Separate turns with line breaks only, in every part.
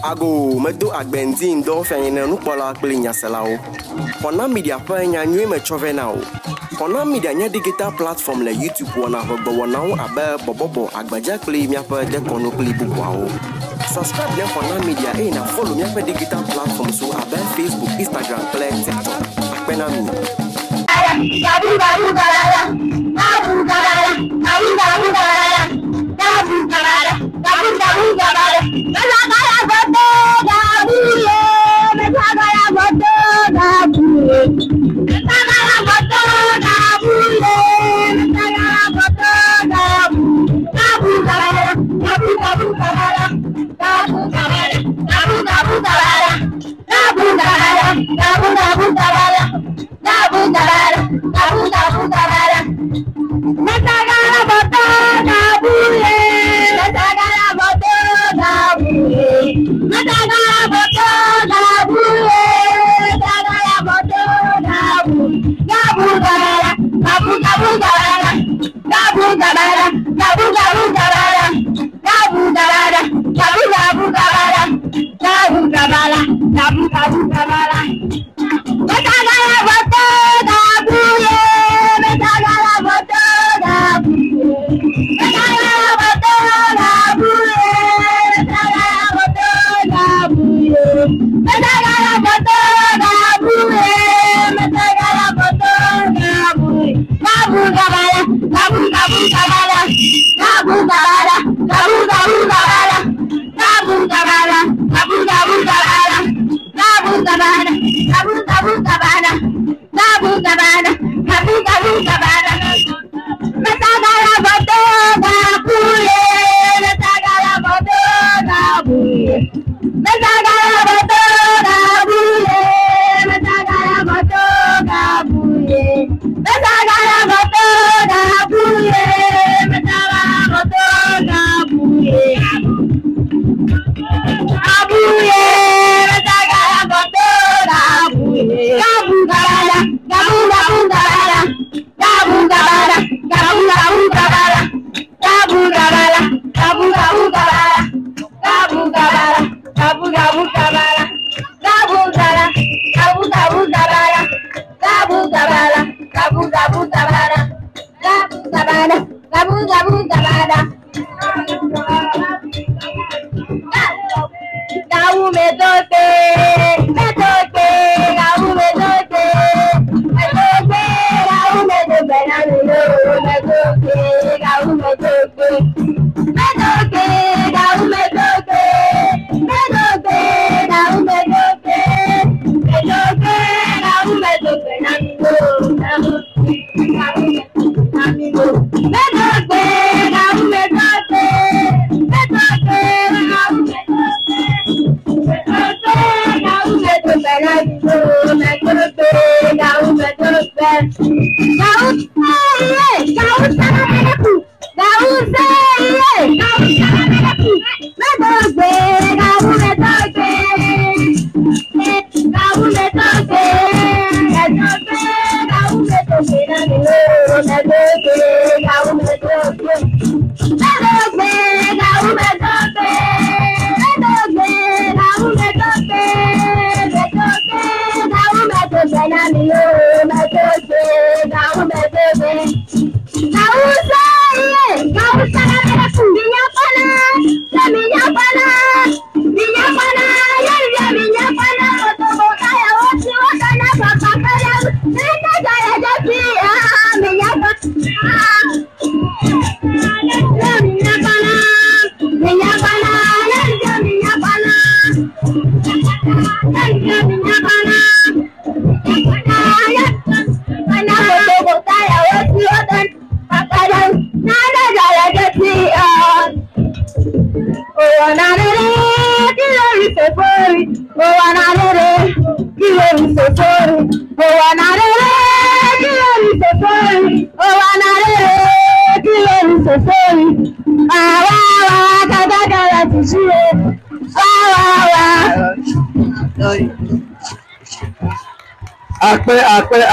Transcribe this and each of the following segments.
Ago medo agbenzin do fanyene no pola plinya selao. Kona media pa nya nwe me chovenao. Kona media nya digital platform le YouTube wona hogbo wona abe bobobo agbaja kli mi apa de kono kli bukwao. Subscribe le Kona media e na follow mi apa digital platform so abe Facebook, Instagram, TikTok. Akpena mi.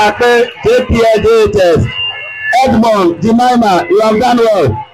Akpe JPS Edmond Jemima, you have done well.